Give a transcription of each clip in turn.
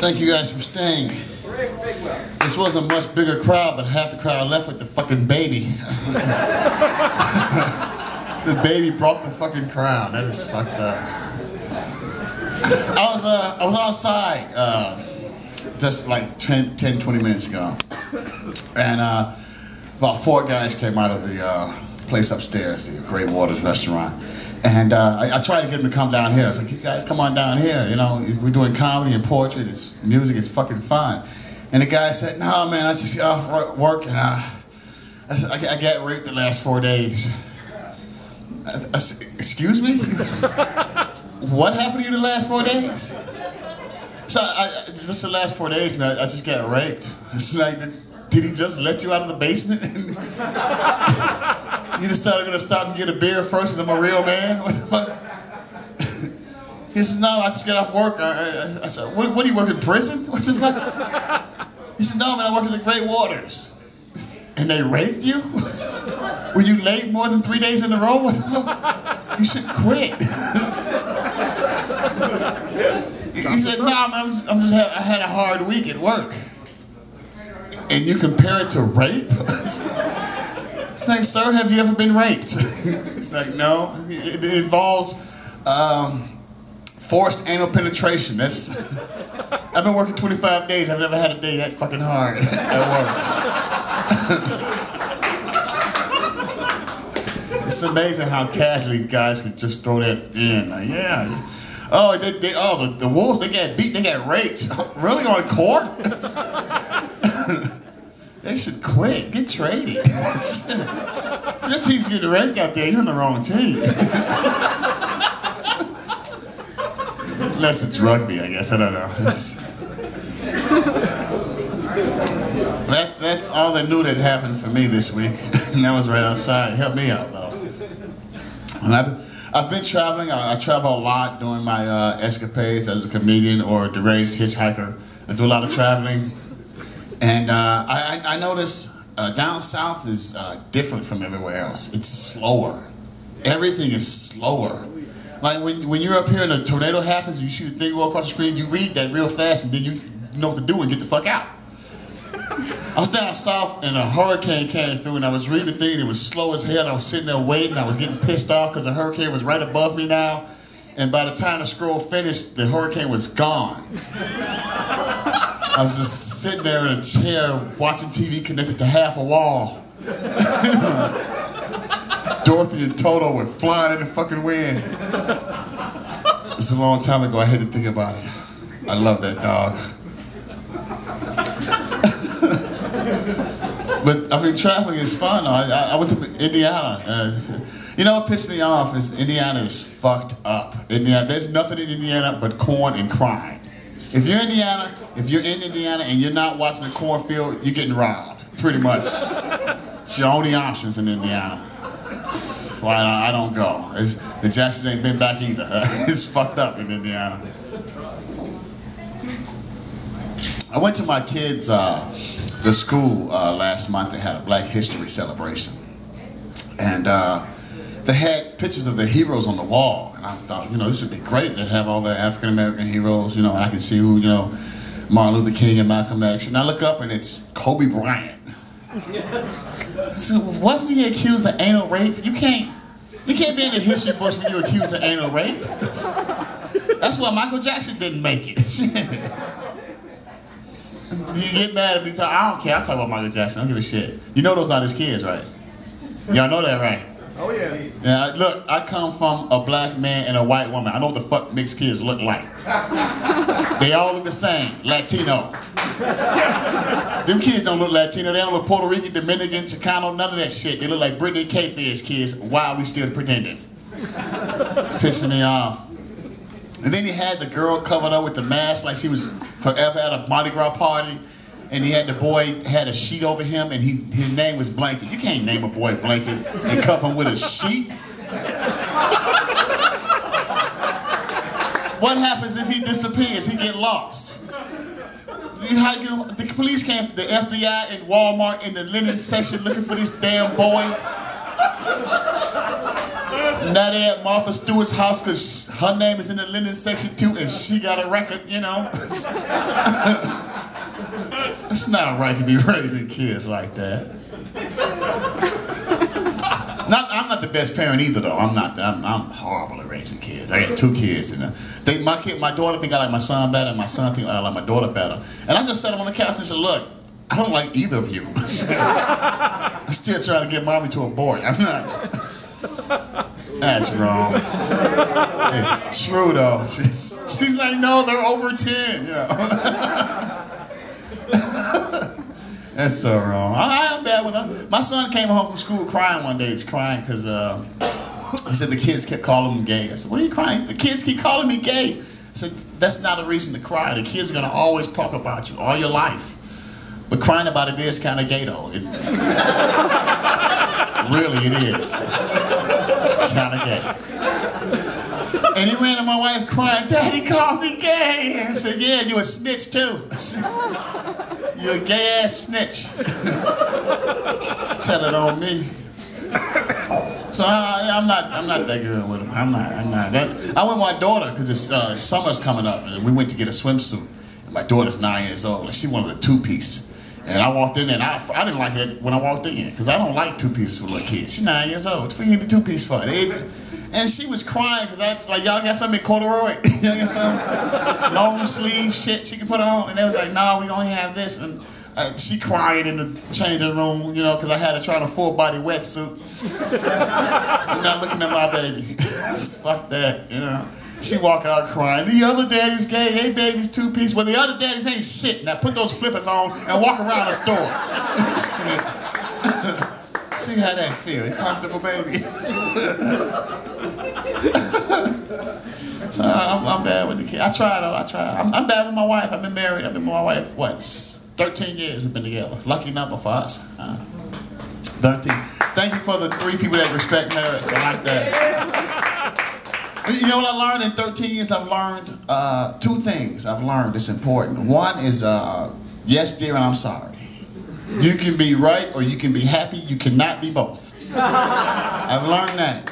Thank you guys for staying. This was a much bigger crowd, but half the crowd left with the fucking baby. The baby brought the fucking crowd. That is fucked up. I was outside just like 10, 20 minutes ago, and about 4 guys came out of the place upstairs, the Great Waters restaurant. And I tried to get them to come down here. I was like, you guys come on down here, you know, we're doing comedy and poetry, it's music, it's fucking fun. And the guy said, no man, I just got off work and I got raped the last 4 days. I said, excuse me? What happened to you the last 4 days? So just the last 4 days, man, I just got raped. It's like, did he just let you out of the basement? You decided gonna stop and get a beer first and I'm a real man? What the fuck? He says, no, I just got off work. I said, what do you work in prison? What the fuck? He said, no man, I work at the Great Waters. And they raped you? Were you late more than 3 days in a row? What the fuck? You should quit. He said, no man, I had a hard week at work. And you compare it to rape? It's like, sir, have you ever been raped? It's like, no. It involves forced anal penetration. I've been working 25 days. I've never had a day that fucking hard at work. It's amazing how casually guys can just throw that in. Like, yeah. Oh, the wolves, they got beat, they got raped. Really, on court? They should quit. Get traded. If your team's getting raped out there, you're on the wrong team. Unless it's rugby, I guess. I don't know. That's all the new that happened for me this week. And that was right outside. It helped me out, though. And I've been traveling. I travel a lot during my escapades as a comedian or a deranged hitchhiker. I do a lot of traveling. And I notice down south is different from everywhere else. It's slower. Everything is slower. Like when you're up here and a tornado happens, you shoot a thing go across the screen, you read that real fast and then you know what to do and get the fuck out. I was down south and a hurricane came through and I was reading the thing and it was slow as hell. I was sitting there waiting. I was getting pissed off because the hurricane was right above me now. And by the time the scroll finished, the hurricane was gone. I was just sitting there in a chair watching TV connected to half a wall. Dorothy and Toto were flying in the fucking wind. It's a long time ago. I had to think about it. I love that dog. But I mean, traveling is fun. I went to Indiana. You know what pissed me off is Indiana is fucked up. There's nothing in Indiana but corn and crime. If you're in Indiana and you're not watching the cornfield, you're getting robbed, pretty much. It's your only options in Indiana. Why I don't go. The Jacksons ain't been back either. It's fucked up in Indiana. I went to my kids' the school last month. They had a Black History celebration, and they had pictures of the heroes on the wall. And I thought, you know, this would be great to have all the African American heroes. You know, and I can see who, you know, Martin Luther King and Malcolm X. And I look up and it's Kobe Bryant. So wasn't he accused of anal rape? You can't be in the history books when you're accused of anal rape. That's why Michael Jackson didn't make it. You get mad at me, I don't care, I'll talk about Michael Jackson, I don't give a shit. You know those not his kids, right? Y'all know that, right? Oh yeah. Yeah, look, I come from a black man and a white woman. I know what the fuck mixed kids look like. They all look the same, Latino. Them kids don't look Latino, they don't look Puerto Rican, Dominican, Chicano, none of that shit. They look like Britney and K-Fizz kids. Why are we still pretending? It's pissing me off. And then he had the girl covered up with the mask like she was forever at a Mardi Gras party. And he had the boy had a sheet over him and his name was Blanket. You can't name a boy Blanket and cover him with a sheet. What happens if he disappears? He get lost. The police came, the FBI and Walmart in the linen section looking for this damn boy. Now they at Martha Stewart's house because her name is in the linen section too, and she got a record, you know. It's not right to be raising kids like that. I'm not the best parent either, though. I'm horrible at raising kids. I got 2 kids, and my daughter think I like my son better, and my son think I like my daughter better. And I just sat him on the couch and said, "Look, I don't like either of you. I'm still trying to get mommy to abort. I'm not." That's wrong. It's true though. She's like, "No, they're over 10, you know." That's so wrong. I'm bad with her. My son came home from school crying one day. He's crying because he said the kids kept calling him gay. I said, "What are you crying? The kids keep calling me gay." I said, "That's not a reason to cry. The kids are going to always talk about you all your life. But crying about it is kind of gay though. Really, it is. It's kind of gay." And he ran to my wife crying, "Daddy called me gay." I said, "Yeah, you a snitch too. You're a gay ass snitch." Tell it on me. So I'm not that good with him. I'm not. I went with my daughter because it's summer's coming up, and we went to get a swimsuit. And my daughter's 9 years old, and she wanted a 2-piece. And I walked in there, and I didn't like it when I walked in, because I don't like 2 pieces for little kids. She's 9 years old. What the fuck you need the 2-piece for? And she was crying because I was like, "Y'all got something in corduroy? Y'all got some long sleeve shit she can put on?" And they was like, "No, we only have this." And she cried in the changing room, you know, because I had her trying a full-body wetsuit. I'm not looking at my baby. Fuck that, you know. She walk out crying, "The other daddy's gay, they baby's 2-piece." Well, the other daddies ain't shit. Now put those flippers on and walk around the store. See how that feel. You comfortable, baby? So I'm bad with the kid. I try though. I'm bad with my wife. I've been married. I've been with my wife, what, 13 years we've been together. Lucky number for us. 13. Thank you for the 3 people that respect marriage. I like that. You know what I learned in 13 years? I've learned 2 things. I've learned it's important. One is, yes, dear, I'm sorry. You can be right or you can be happy. You cannot be both. I've learned that.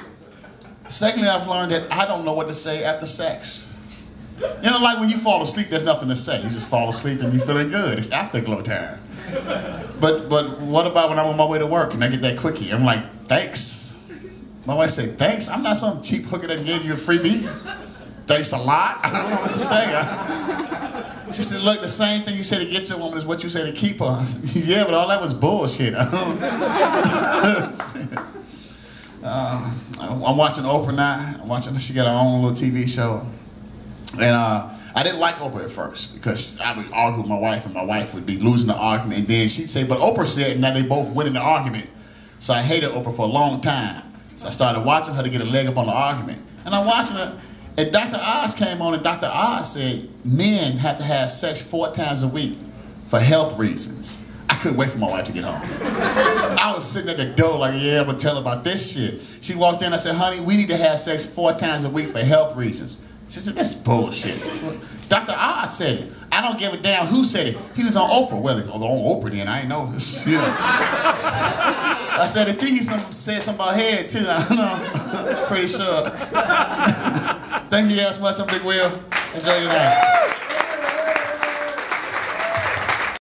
Secondly, I've learned that I don't know what to say after sex. You know, like when you fall asleep, there's nothing to say. You just fall asleep and you're feeling good. It's afterglow time. But what about when I'm on my way to work and I get that quickie? I'm like, "Thanks." My wife said, "Thanks? I'm not some cheap hooker that gave you a freebie. Thanks a lot." I don't know what to say. She said, "Look, the same thing you say to get to a woman is what you say to keep her." I said, "Yeah, but all that was bullshit." I'm watching Oprah now. She got her own little TV show. And I didn't like Oprah at first because I would argue with my wife and my wife would be losing the argument. And then she'd say, "But Oprah said," and now they both winning the argument. So I hated Oprah for a long time. So I started watching her to get a leg up on the argument. And I'm watching her, and Dr. Oz came on, and Dr. Oz said men have to have sex 4 times a week for health reasons. I couldn't wait for my wife to get home. I was sitting at the door like, "Yeah, I'm gonna tell her about this shit." She walked in, I said, "Honey, we need to have sex 4 times a week for health reasons." She said, "That's bullshit." Dr. Oz said it. I don't give a damn who said it. He was on Oprah. Well, if on Oprah then, I ain't know this. Yeah. I said, I think he said something about head too. I don't know. Pretty sure. Thank you guys much. I'm Big Will. Enjoy your night.